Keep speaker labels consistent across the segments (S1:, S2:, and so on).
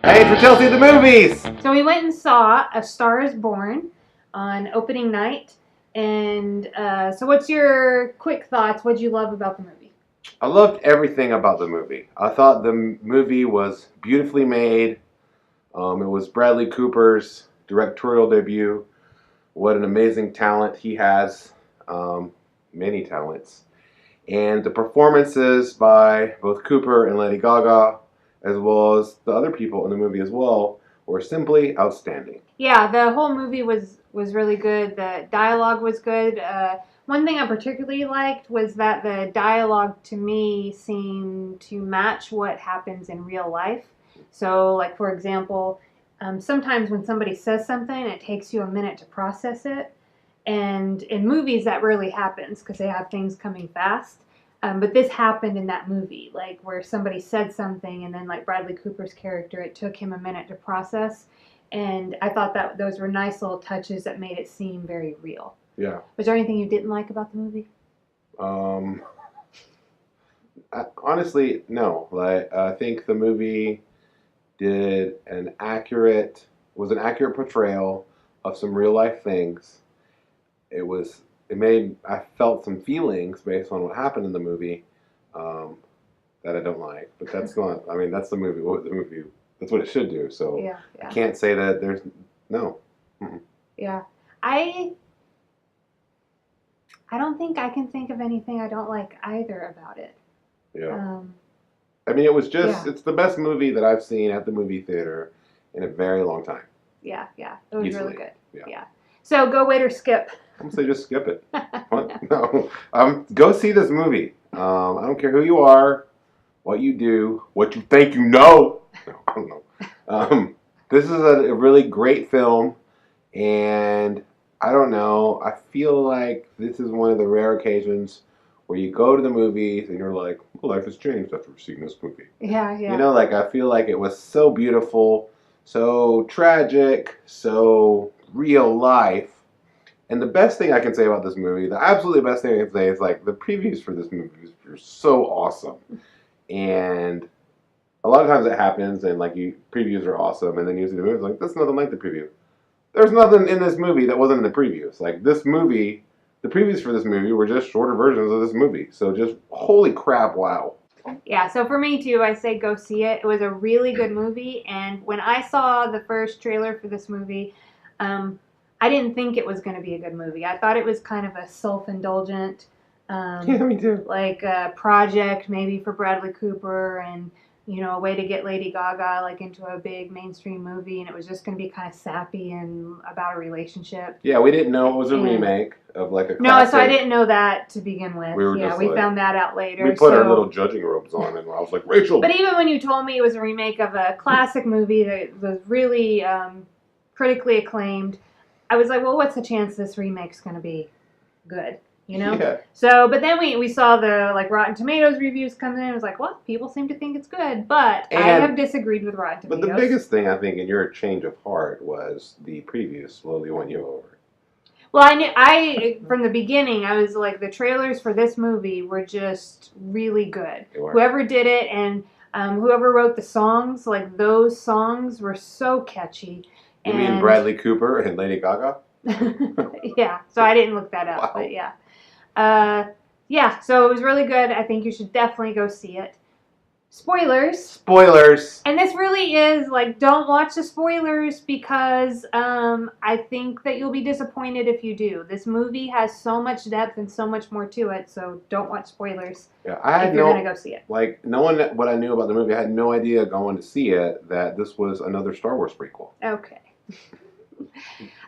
S1: Hey, it's Rachelsey the movies!
S2: So we went and saw A Star is Born on opening night. And so what's your quick thoughts? What'd you love about the movie?
S1: I loved everything about the movie. I thought the movie was beautifully made. It was Bradley Cooper's directorial debut. What an amazing talent he has. Many talents. And the performances by both Cooper and Lady Gaga, as well as the other people in the movie as well, were simply outstanding.
S2: Yeah, the whole movie was really good. The dialogue was good. One thing I particularly liked was that the dialogue to me seemed to match what happens in real life. So, like for example, sometimes when somebody says something, it takes you a minute to process it. And in movies, that rarely happens because they have things coming fast. But this happened in that movie, like where somebody said something, and then like Bradley Cooper's character, it took him a minute to process. And I thought that those were nice little touches that made it seem very real.
S1: Yeah.
S2: Was there anything you didn't like about the movie?
S1: Honestly, no. I think the movie was an accurate portrayal of some real life things. I felt some feelings based on what happened in the movie that I don't like. But that's not, that's the movie. That's what it should do. So
S2: Yeah.
S1: I can't say that there's, no. Mm-mm.
S2: Yeah. I don't think I can think of anything I don't like either about it.
S1: Yeah. It was it's the best movie that I've seen at the movie theater in a very long time.
S2: Yeah. It was
S1: Easily.
S2: really good.
S1: Yeah.
S2: So go wait or skip.
S1: I'm gonna say just skip it. What? No. Go see this movie. I don't care who you are, what you do, what you think you know. No, I don't know. This is a really great film, and I don't know. I feel like this is one of the rare occasions where you go to the movies and you're like, well, life has changed after seeing this movie.
S2: Yeah.
S1: I feel like it was so beautiful, so tragic, so real life. And the best thing I can say about this movie, the absolutely best thing I can say is like the previews for this movie are so awesome. And a lot of times it happens and like previews are awesome and then you see the movie, it's like, that's nothing like the preview. There's nothing in this movie that wasn't in the previews. Like this movie, the previews for this movie were just shorter versions of this movie. So just, holy crap, wow.
S2: Yeah, so for me too, I say go see it. It was a really good movie, and when I saw the first trailer for this movie, I didn't think it was going to be a good movie. I thought it was kind of a self-indulgent,
S1: Yeah, me too.
S2: like a project maybe for Bradley Cooper, and a way to get Lady Gaga like into a big mainstream movie, and it was just going to be kind of sappy and about a relationship.
S1: Yeah, we didn't know it was a remake of like a classic.
S2: No, so I didn't know that to begin with. We found that out later.
S1: We put our little judging robes on, and I was like, Rachel.
S2: But even when you told me it was a remake of a classic movie that was really critically acclaimed, I was like, well, what's the chance this remake's going to be good?
S1: Yeah.
S2: So, but then we saw the like Rotten Tomatoes reviews come in. And it was like, well, people seem to think it's good, but I have disagreed with Rotten Tomatoes.
S1: But the biggest thing I think in your change of heart was the previews slowly won you over.
S2: Well, I from the beginning, I was like, the trailers for this movie were just really good. Whoever did it and whoever wrote the songs, like those songs were so catchy.
S1: You mean Bradley Cooper and Lady Gaga?
S2: Yeah, so I didn't look that up,
S1: wow.
S2: But yeah, so it was really good. I think you should definitely go see it. Spoilers. And this really is like, don't watch the spoilers because I think that you'll be disappointed if you do. This movie has so much depth and so much more to it, so don't watch spoilers.
S1: Yeah,
S2: you're gonna go see it.
S1: Like, knowing what I knew about the movie, I had no idea going to see it that this was another Star Wars prequel.
S2: Okay.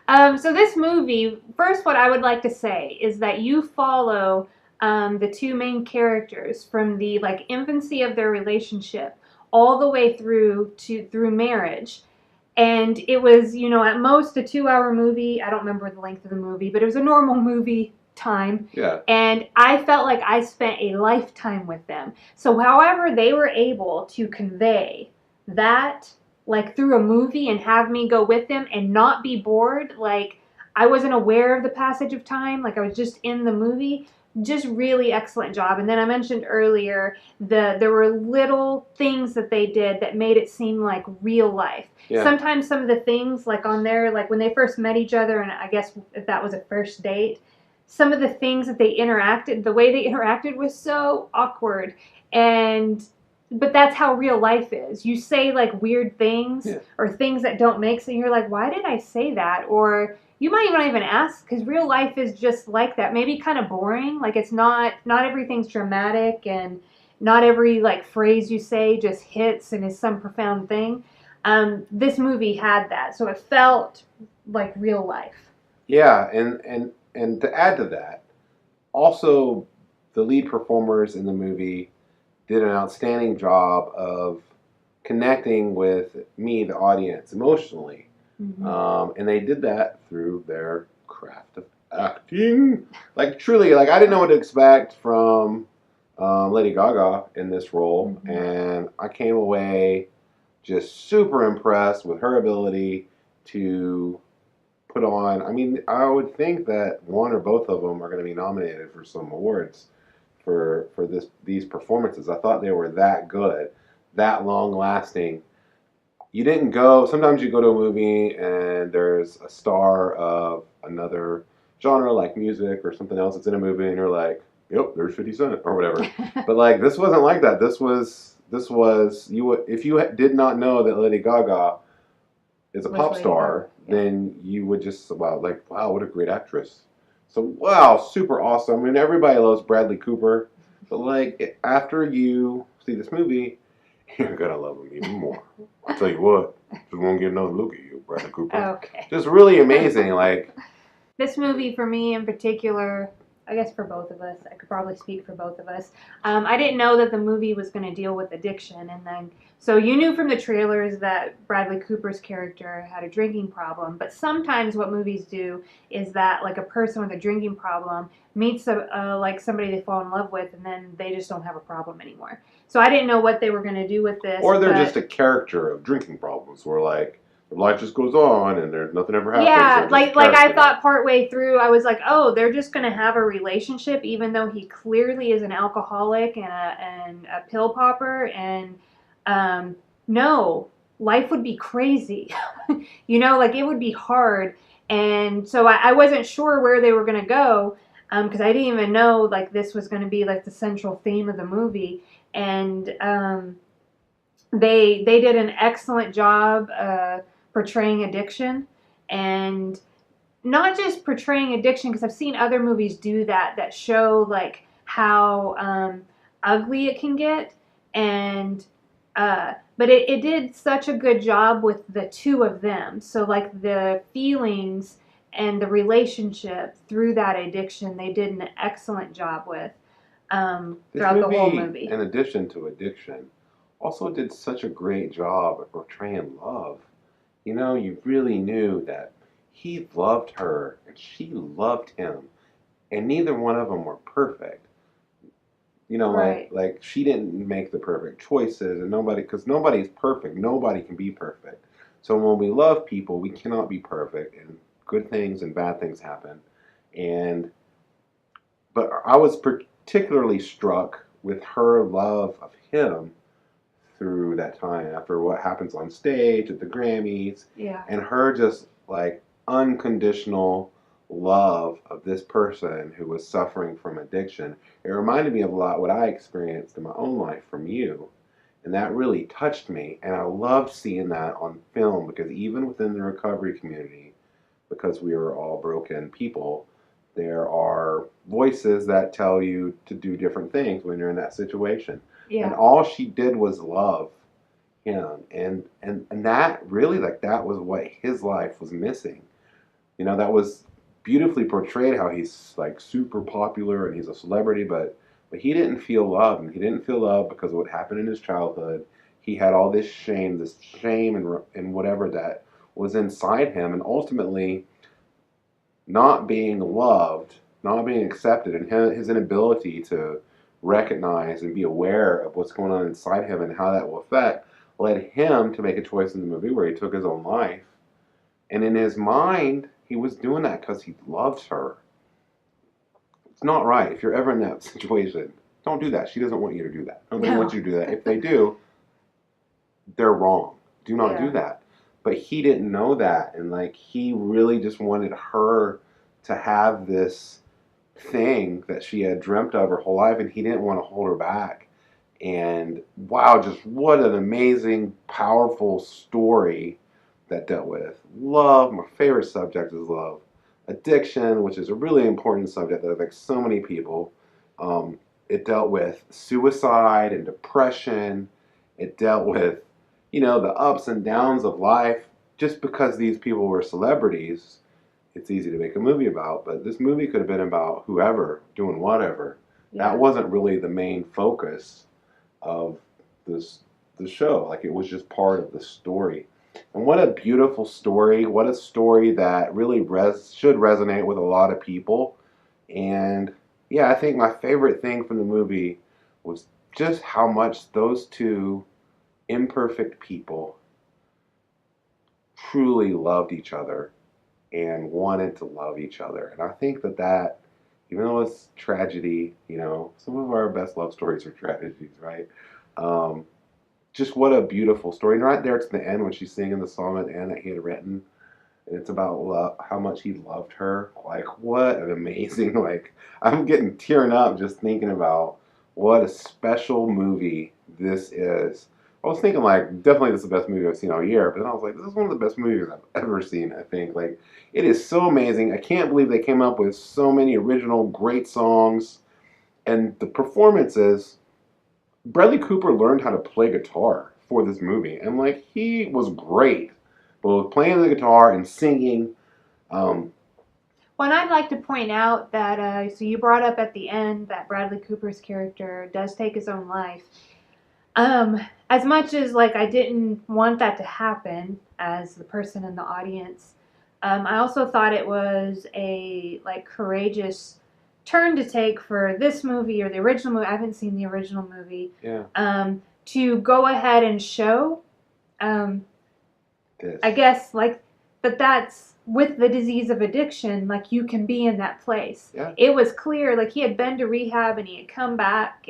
S2: So this movie, first what I would like to say is that you follow the two main characters from the like infancy of their relationship all the way through marriage. And it was, at most a 2-hour movie. I don't remember the length of the movie, but it was a normal movie time.
S1: Yeah.
S2: And I felt like I spent a lifetime with them. So however they were able to convey that like through a movie and have me go with them and not be bored, like I wasn't aware of the passage of time, like I was just in the movie, just really excellent job. And then I mentioned earlier there were little things that they did that made it seem like real life.
S1: Yeah.
S2: Sometimes some of the things like on there, like when they first met each other, and I guess if that was a first date, some of the things that the way they interacted was so awkward. And but that's how real life is. You say like weird things
S1: Yeah.
S2: or things that don't make sense. You're like, why did I say that? Or you might not even ask because real life is just like that. Maybe kind of boring. Like it's not everything's dramatic and not every like phrase you say just hits and is some profound thing. This movie had that, so it felt like real life.
S1: Yeah, and to add to that, also the lead performers in the movie did an outstanding job of connecting with me, the audience, emotionally.
S2: Mm-hmm.
S1: And they did that through their craft of acting. Like, truly, like, I didn't know what to expect from Lady Gaga in this role.
S2: Mm-hmm.
S1: And I came away just super impressed with her ability to put on. I mean, I would think that one or both of them are going to be nominated for some awards for these performances. I thought they were that good, that long lasting. You didn't go. Sometimes you go to a movie and there's a star of another genre like music or something else that's in a movie, and you're like, "Yep, there's 50 Cent" or whatever. But like this wasn't like that. This was you. If you did not know that Lady Gaga is a pop star, then you would just wow, what a great actress. So wow, super awesome. I mean, everybody loves Bradley Cooper, but like after you see this movie, you're gonna love him even more. I'll tell you what, just won't get another look at you, Bradley Cooper.
S2: Okay.
S1: Just really amazing. Like
S2: this movie for me in particular, I guess for both of us, I could probably speak for both of us. I didn't know that the movie was going to deal with addiction, and then so you knew from the trailers that Bradley Cooper's character had a drinking problem. But sometimes what movies do is that like a person with a drinking problem meets like somebody they fall in love with, and then they just don't have a problem anymore. So I didn't know what they were going to do with this.
S1: Or they're just a character of drinking problems, where like life just goes on and there's nothing ever happens.
S2: Yeah, like I thought partway through, I was like, oh, they're just gonna have a relationship, even though he clearly is an alcoholic and a pill popper, and no, life would be crazy, like it would be hard, and so I wasn't sure where they were gonna go, because I didn't even know like this was gonna be like the central theme of the movie, and they did an excellent job portraying addiction, and not just portraying addiction, because I've seen other movies do that show like how ugly it can get, and but it did such a good job with the two of them. So like the feelings and the relationship through that addiction, they did an excellent job with throughout the whole movie.
S1: In addition to addiction, also did such a great job of portraying love. You really knew that he loved her and she loved him, and neither one of them were perfect.
S2: Right.
S1: Like she didn't make the perfect choices, and because nobody's perfect. Nobody can be perfect. So when we love people, we cannot be perfect, and good things and bad things happen. But I was particularly struck with her love of him through that time after what happens on stage at the Grammys.
S2: Yeah.
S1: And her just like unconditional love of this person who was suffering from addiction. It reminded me of a lot what I experienced in my own life from you. And that really touched me. And I loved seeing that on film, because even within the recovery community, because we are all broken people, there are voices that tell you to do different things when you're in that situation.
S2: Yeah.
S1: And all she did was love him. And that really, like, that was what his life was missing. That was beautifully portrayed, how he's like super popular and he's a celebrity, but he didn't feel love. And he didn't feel love because of what happened in his childhood. He had all this shame and whatever that was inside him. And ultimately, not being loved, not being accepted, and his inability to recognize and be aware of what's going on inside him and how that will affect, led him to make a choice in the movie where he took his own life. And in his mind, he was doing that because he loved her. It's not right. If you're ever in that situation, don't do that. She doesn't want you to do that. Nobody wants
S2: No.
S1: you to do that. If they do, they're wrong. Do not do
S2: Yeah.
S1: that. But he didn't know that, and like he really just wanted her to have this thing that she had dreamt of her whole life, and he didn't want to hold her back. And wow, just what an amazing, powerful story that dealt with love. My favorite subject is love. Addiction, which is a really important subject that affects so many people. It dealt with suicide and depression. It dealt with, the ups and downs of life. Just because these people were celebrities, it's easy to make a movie about, but this movie could have been about whoever doing whatever.
S2: Yeah.
S1: That wasn't really the main focus of this the show. Like it was just part of the story. And what a beautiful story! What a story that really should resonate with a lot of people. And yeah, I think my favorite thing from the movie was just how much those two imperfect people truly loved each other and wanted to love each other. And I think that even though it's tragedy, some of our best love stories are tragedies, right? Um, just what a beautiful story. And right there to the end when she's singing the song at the end that he had written, and it's about love, how much he loved her. Like, what an amazing, like, I'm getting tearing up just thinking about what a special movie this is. I was thinking, like, definitely this is the best movie I've seen all year, but then I was like, this is one of the best movies I've ever seen, I think. Like, it is so amazing. I can't believe they came up with so many original, great songs. And the performances, Bradley Cooper learned how to play guitar for this movie. And, like, he was great, both playing the guitar and singing. Um,
S2: Well, and I'd like to point out that, so you brought up at the end that Bradley Cooper's character does take his own life. As much as, like, I didn't want that to happen as the person in the audience, I also thought it was a, like, courageous turn to take for this movie or the original movie. I haven't seen the original movie.
S1: yeah,
S2: To go ahead and show, um,
S1: this.
S2: I guess, like, but that's with the disease of addiction, like, you can be in that place.
S1: Yeah.
S2: It was clear, like, he had been to rehab and he had come back,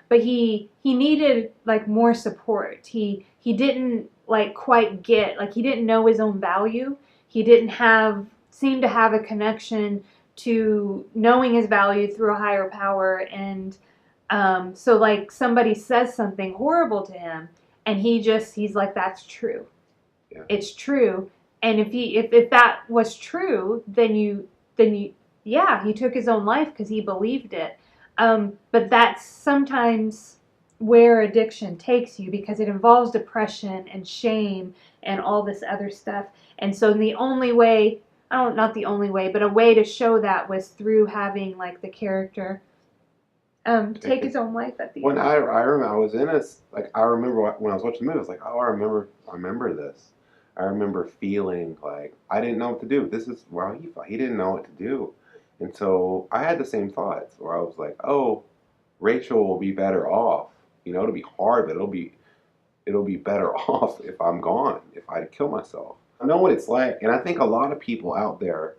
S2: but he needed, like, more support. He didn't, like, quite get, like, he didn't know his own value. He didn't seem to have a connection to knowing his value through a higher power. And so, like, somebody says something horrible to him and he's like, that's true.
S1: Yeah.
S2: It's true. And if that was true, then yeah, he took his own life because he believed it. But that's sometimes where addiction takes you, because it involves depression and shame and all this other stuff. And so the only way, not the only way, but a way to show that was through having, like, the character take his own life at the
S1: When
S2: end.
S1: I remember I was in a, like, I remember when I was watching the movie, I was like, oh, I remember this. I remember feeling like I didn't know what to do. This is wow, he didn't know what to do. And so I had the same thoughts where I was like, oh, Rachel will be better off. It'll be hard, but it'll be better off if I'm gone, if I kill myself. I know what it's like, and I think a lot of people out there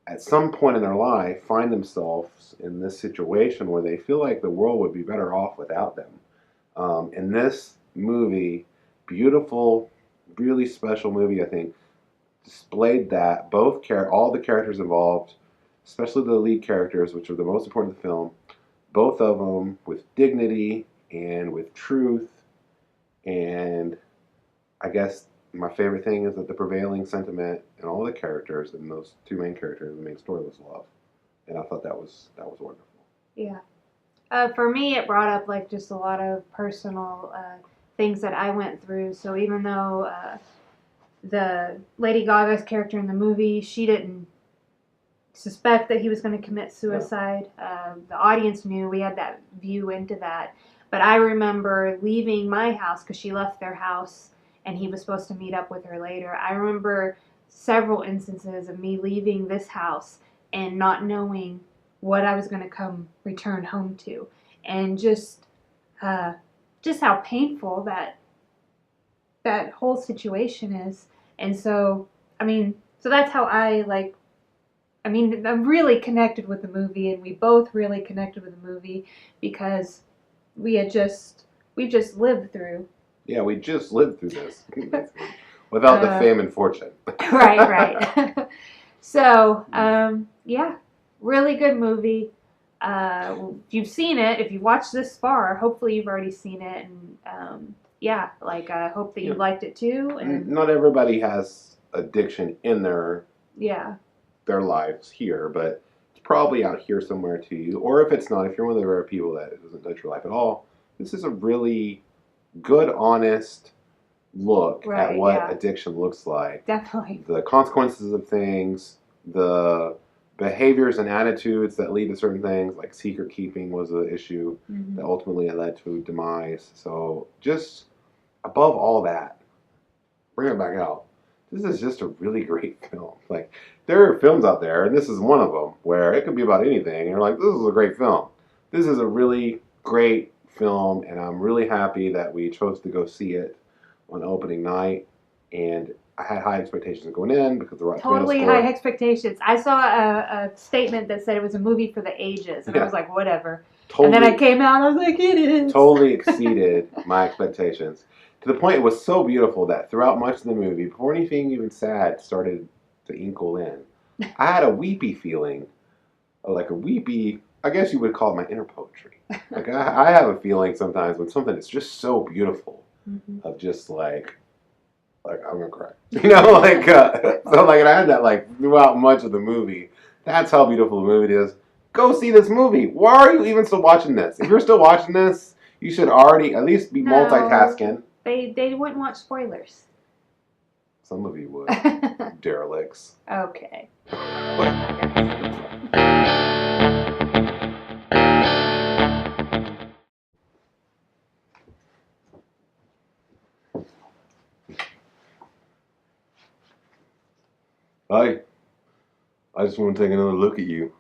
S1: at some point in their life find themselves in this situation where they feel like the world would be better off without them. In this movie, beautiful, really special movie, I think, displayed that all the characters involved, especially the lead characters, which are the most important in the film, both of them with dignity and with truth. And I guess my favorite thing is that the prevailing sentiment in all the characters and those two main characters, the main story, was love, and I thought that was wonderful.
S2: Yeah. For me, it brought up, like, just a lot of personal things that I went through. So even though the Lady Gaga's character in the movie, she didn't suspect that he was going to commit suicide. The audience knew. We had that view into that. But I remember leaving my house because she left their house and he was supposed to meet up with her later. I remember several instances of me leaving this house and not knowing what I was going to return home to, and just how painful that whole situation is. And so, I mean, so that's how I I mean, I'm really connected with the movie, and we both really connected with the movie because we just lived through.
S1: Yeah, we just lived through this without the fame and fortune.
S2: Right, right. So, yeah, really good movie. If you've seen it, if you watched this far, hopefully you've already seen it, and yeah, like I hope that you liked it too. And
S1: not everybody has addiction in
S2: yeah,
S1: their lives here, but it's probably out here somewhere to you. Or if it's not, if you're one of the rare people that it doesn't touch your life at all, this is a really good, honest look at what addiction looks like.
S2: Definitely.
S1: The consequences of things, the behaviors and attitudes that lead to certain things, like secret keeping was an issue that ultimately led to demise. So just above all that, bring it back out. This is just a really great film. Like, there are films out there, and this is one of them, where it could be about anything, and you're like, this is a great film. This is a really great film, and I'm really happy that we chose to go see it on opening night. And I had high expectations going in because the Rotten
S2: totally
S1: Tomatoes score.
S2: High expectations. I saw a statement that said it was a movie for the ages, and I was like, whatever. Totally, and then I came out, and I was like, it is.
S1: Totally exceeded my expectations. To the point it was so beautiful that throughout much of the movie, before anything even sad started to inkle in, I had a weepy feeling, like a weepy, I guess you would call it my inner poetry. Like I have a feeling sometimes when something is just so beautiful, of just like I'm gonna cry, you know, like so like and I had that like throughout much of the movie. That's how beautiful the movie is. Go see this movie. Why are you even still watching this? If you're still watching this, you should already at least be multitasking.
S2: They wouldn't watch spoilers.
S1: Some of you would. Derelicts.
S2: Okay.
S1: Hi. I just want to take another look at you.